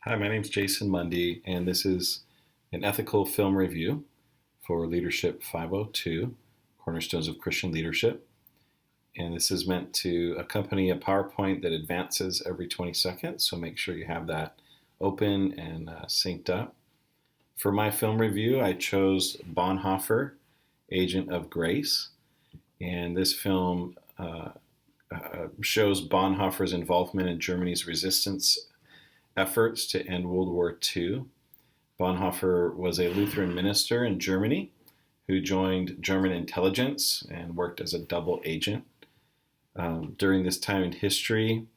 Hi, my name's Jason Mundy, and this is an ethical film review for Leadership 502, Cornerstones of Christian Leadership. And this is meant to accompany a PowerPoint that advances every 20 seconds, so make sure you have that open and synced up. For my film review, I chose Bonhoeffer, Agent of Grace, and this film shows Bonhoeffer's involvement in Germany's resistance efforts to end World War II. Bonhoeffer was a Lutheran minister in Germany who joined German intelligence and worked as a double agent. During this time in history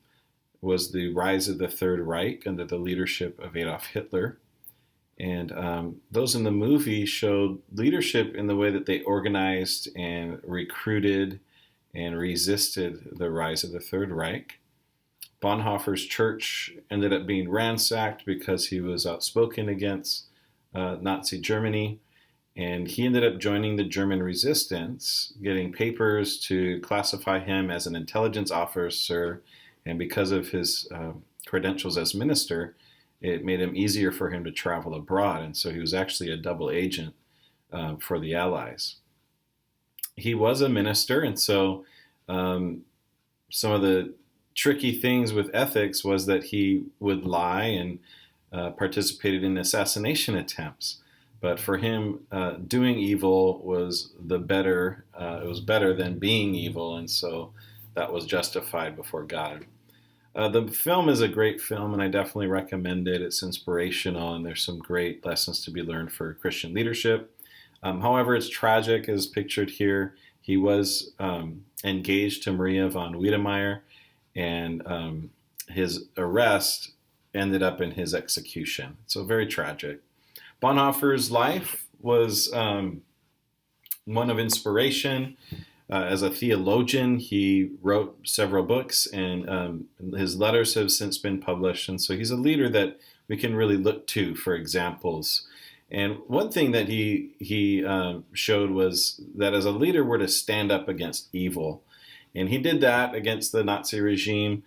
was the rise of the Third Reich under the leadership of Adolf Hitler. And those in the movie showed leadership in the way that they organized and recruited and resisted the rise of the Third Reich. Bonhoeffer's church ended up being ransacked because he was outspoken against Nazi Germany, and he ended up joining the German resistance, getting papers to classify him as an intelligence officer, and because of his credentials as minister, it made him easier for him to travel abroad, and so he was actually a double agent for the Allies. He was a minister, and so some of the tricky things with ethics was that he would lie and participated in assassination attempts. But for him, doing evil was better. It was better than being evil, and so that was justified before God. The film is a great film, and I definitely recommend it. It's inspirational, and there's some great lessons to be learned for Christian leadership. However, it's tragic, as pictured here. He was engaged to Maria von Wiedemeyer, and his arrest ended up in his execution. So very tragic. Bonhoeffer's life was one of inspiration. As a theologian, he wrote several books, and his letters have since been published. And so he's a leader that we can really look to for examples. And one thing that he showed was that as a leader, we're to stand up against evil. And he did that against the Nazi regime.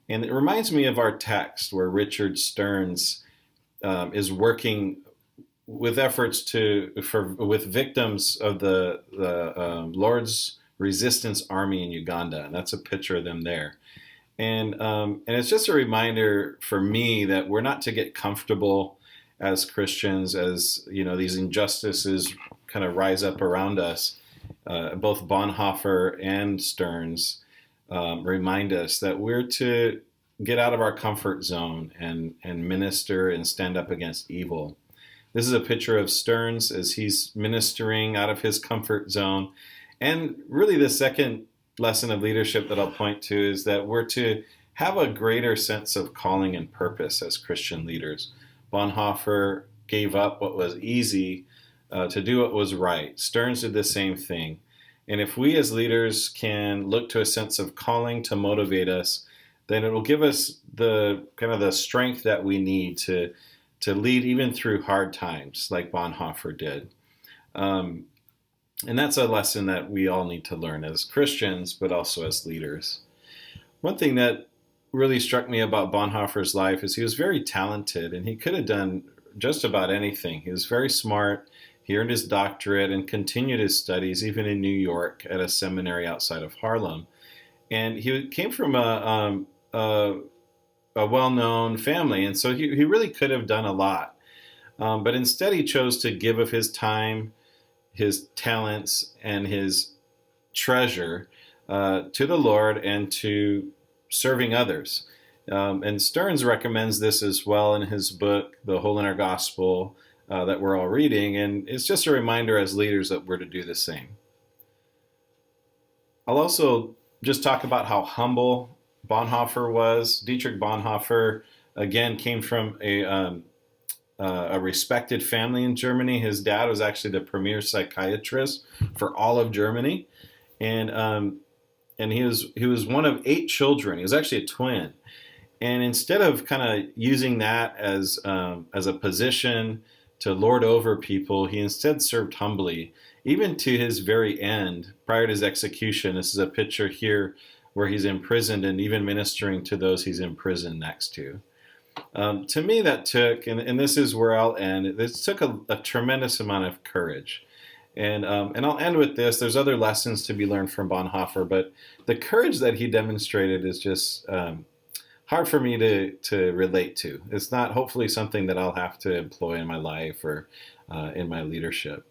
And it reminds me of our text where Richard Stearns is working with efforts with victims of the Lord's Resistance Army in Uganda. And that's a picture of them there. And it's just a reminder for me that we're not to get comfortable as Christians as these injustices kind of rise up around us. Both Bonhoeffer and Stearns remind us that we're to get out of our comfort zone and minister and stand up against evil. This is a picture of Stearns as he's ministering out of his comfort zone. And really the second lesson of leadership that I'll point to is that we're to have a greater sense of calling and purpose as Christian leaders. Bonhoeffer gave up what was easy to do what was right. Stearns did the same thing. And if we as leaders can look to a sense of calling to motivate us, then it will give us the kind of the strength that we need to lead even through hard times like Bonhoeffer did. And that's a lesson that we all need to learn as Christians, but also as leaders. One thing that really struck me about Bonhoeffer's life is he was very talented, and he could have done just about anything. He was very smart. He earned his doctorate and continued his studies even in New York at a seminary outside of Harlem. And he came from a well-known family, and so he really could have done a lot. But instead he chose to give of his time, his talents, and his treasure to the Lord and to serving others. And Stearns recommends this as well in his book, The Hole in Our Gospel, that we're all reading. And it's just a reminder as leaders that we're to do the same. I'll also just talk about how humble Bonhoeffer was. Dietrich Bonhoeffer, again, came from a respected family in Germany. His dad was actually the premier psychiatrist for all of Germany. And he was one of 8 children. He was actually a twin. And instead of kind of using that as a position to lord over people, he instead served humbly, even to his very end, prior to his execution. This is a picture here where he's imprisoned and even ministering to those he's imprisoned next to. To me, that took, and this is where I'll end, this took a tremendous amount of courage. And I'll end with this. There's other lessons to be learned from Bonhoeffer, but the courage that he demonstrated is just hard for me to relate to. It's not hopefully something that I'll have to employ in my life or in my leadership.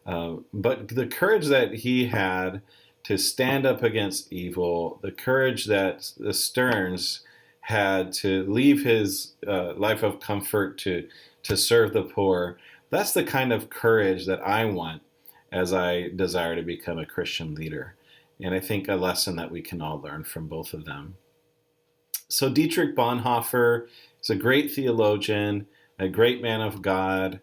But the courage that he had to stand up against evil, the courage that the Stearns had to leave his life of comfort to serve the poor, that's the kind of courage that I want as I desire to become a Christian leader. And I think a lesson that we can all learn from both of them. So Dietrich Bonhoeffer is a great theologian, a great man of God.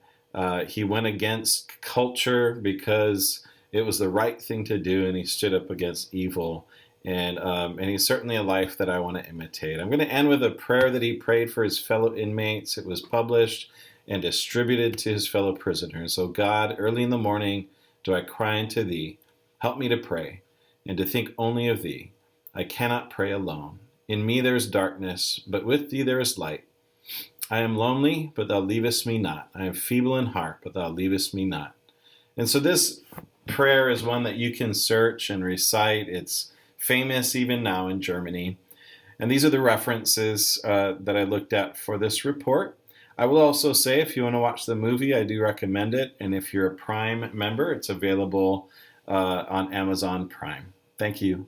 He went against culture because it was the right thing to do, and he stood up against evil. And he's certainly a life that I want to imitate. I'm going to end with a prayer that he prayed for his fellow inmates. It was published and distributed to his fellow prisoners. So God, early in the morning do I cry unto thee. Help me to pray and to think only of thee. I cannot pray alone. In me there is darkness, but with thee there is light. I am lonely, but thou leavest me not. I am feeble in heart, but thou leavest me not. And so this prayer is one that you can search and recite. It's famous even now in Germany. And these are the references that I looked at for this report. I will also say, if you want to watch the movie, I do recommend it. And if you're a Prime member, it's available on Amazon Prime. Thank you.